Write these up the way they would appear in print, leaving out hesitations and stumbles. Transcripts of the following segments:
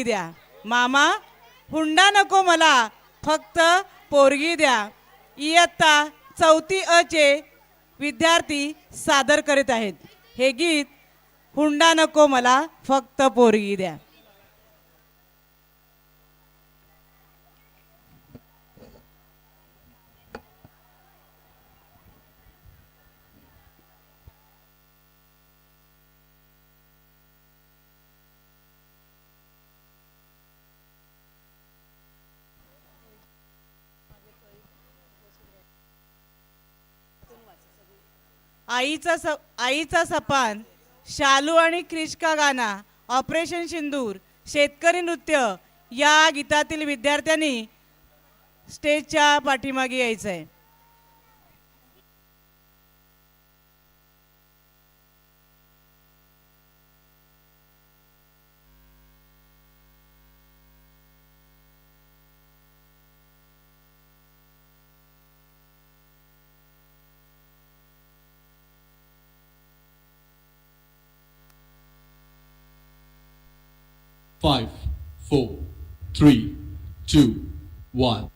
द्या मामा, हुंडा नको मला, फक्त पोरगी द्या. इयत्ता 4थी अ चे विद्यार्थी सादर करीत आहेत हे गीत, हुंडा नको मला, फक्त पोरगी द्या. आईचा सपान, शालू आणि क्रिश का गाना, ऑपरेशन सिंदूर, शेतकरी नृत्य या गीतातील विद्यार्थ्यांनी स्टेजच्या पाठीमागे यायचं आहे. Five, four, three, two, one.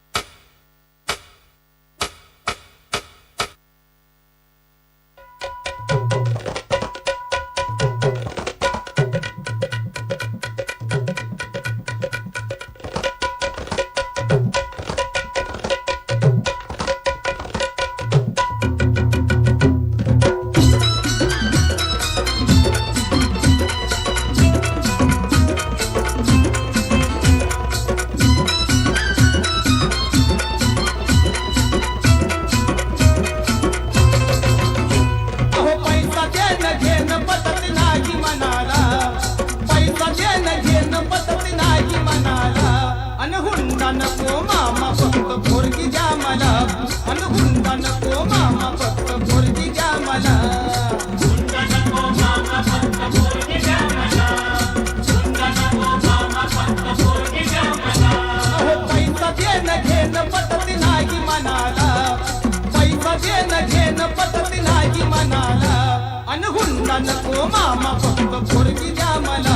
हुंडा नको मामा, फक्त पोरगी द्या मला.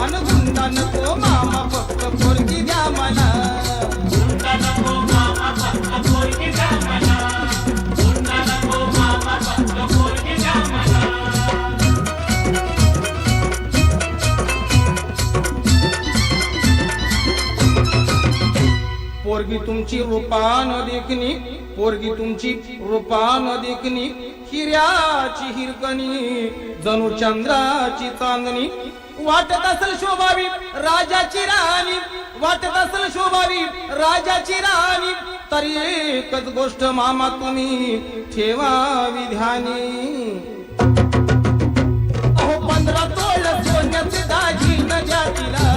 अन हुंडा नको मामा, फक्त पोरगी द्या मला. हुंडा नको मामा, फक्त पोरगी द्या मला. हुंडा नको मामा, फक्त पोरगी द्या मला. पोरगी तुमची रूपान देखणी, पोरगी तुमची रूपान देखणी, हिऱ्याची हिरकणी, जणू चंद्राची चांदणी. वाटत असल शोभावी राजाची राणी, वाटत असल शोभावी राजाची राणी. तरी एकच गोष्ट मामा तुम्ही ठेवावी ध्यानी. अहो 15 तोळ सोन्याचे दागिने द्या तिला,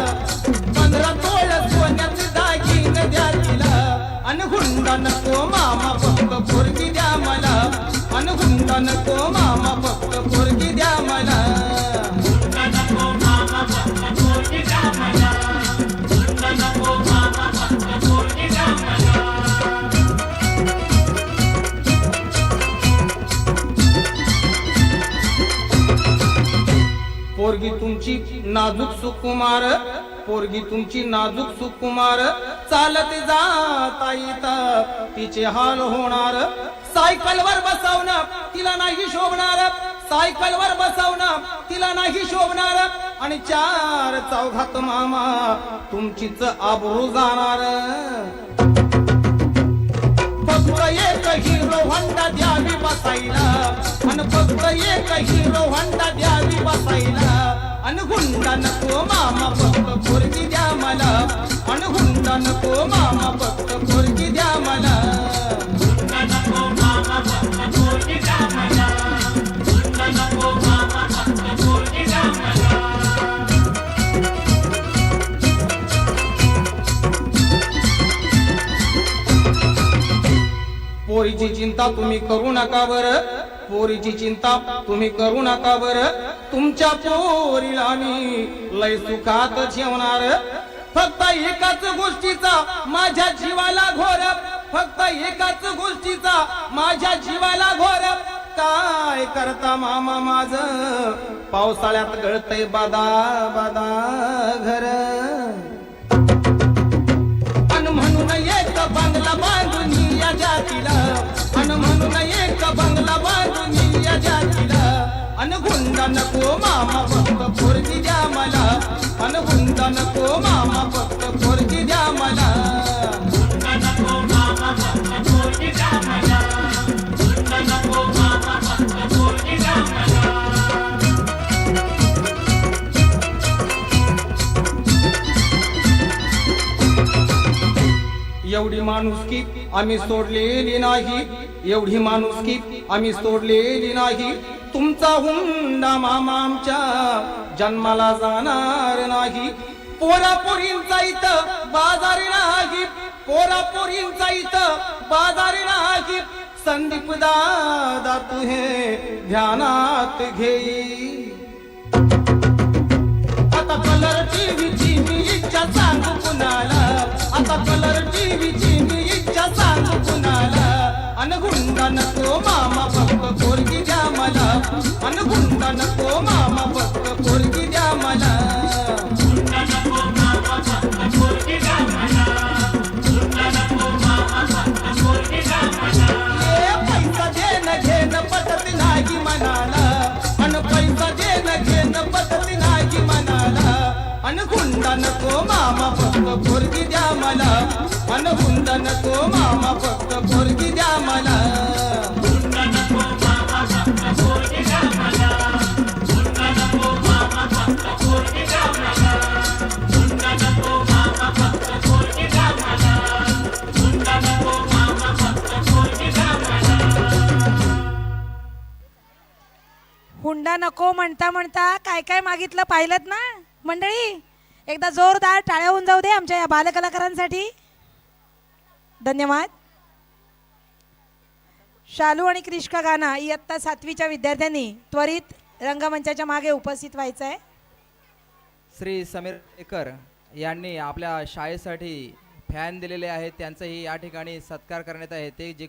15 तोळ सोन्याचे दागिने द्या तिला. अन हुंडा नको मामा, फक्त पोरगी द्या मला. अन हुंडा नको मामा, फक्त पोरगी द्या मला. हुंडा नको मामा, फक्त पोरगी द्या मला. हुंडा नको मामा, फक्त पोरगी द्या मला. पोरगी तुमची नाजूक सुकुमार, पोरगी तुमची नाजूक सुकुमार. चालत जाता येता तिचे हाल होणार. सायकलवर बसवणं तिला नाही शोभणार, सायकलवर बसवणं तिला नाही शोभणार. आणि 4 चौघात मामा तुमचीच आबरू जाणार. फक्त एक हिरो होंडा द्यावी बसायला, आणि फक्त एक हिरो होंडा द्यावी बसायला. अन हुंडा नको मामा, फक्त पोरगी द्या मला. अन हुंडा नको मामा, फक्त पोरगी द्या मला. हुंडा नको मामा, फक्त पोरगी द्या मला. हुंडा नको मामा, फक्त पोरगी द्या मला. पोरीची चिंता तुम्ही करू नका बर, पोरीची चिंता तुम्ही करू नका बर. तुमच्या पोरीला मी लय सुखात ठेवणार. फक्त एकाच गोष्टीचा माझ्या जीवाला घोर, फक्त एकाच गोष्टीचा माझ्या जीवाला घोर. काय करता मामा माझ, पावसाळ्यात गळतय बादा बादा घर. हुंडा नको मामा फक्त पोरगी द्या मला अन हुंडा नको मामा फक्त पोरगी द्या मला एवढी माणुसकी आम्ही सोडलेली नाही एवढी माणुसकी आम्ही सोडलेली नाही तुमचा हुंडा मामा आमच्या जन्माला जाणार नाही पोरापोरींचा इथं बाजारी नाही पोरापोरींचा इथं बाजारी नाही संदीप दादा तू हे ध्यानात घेई आता कलर टीव्हीची मी इच्छा सांगू कुणाला आता कलर टीव्हीची मी इच्छा सांगू कुणाला अन हुंडा नको मामा फक्त पोरगी द्या मला अन हुंडा नको मामा फक्त पोरगी द्या मला पैसा देणं घेणं पटत नाही मनाला अन पैसा देणं घेणं पटत नाही मनाला अन हुंडा नको मामा फक्त पोरगी द्या मला अन हुंडा नको मामा फक्त पोरगी द्या मला हुंडा नको म्हणता म्हणता काय काय मागितलं पाहिलं ना मंडळी एकदा जोरदार टाळ्या होऊन जाऊ दे आमच्या या बालकलाकारांसाठी धन्यवाद शालू आणि क्रिष्का गाना इयत्ता 7वीच्या विद्यार्थ्यांनी त्वरित रंगमंचाच्या मागे उपस्थित व्हायचं आहे श्री समीर एकर यांनी आपल्या शाळेसाठी फॅन दिलेले आहेत त्यांचाही या ठिकाणी सत्कार करण्यात आहे ते जे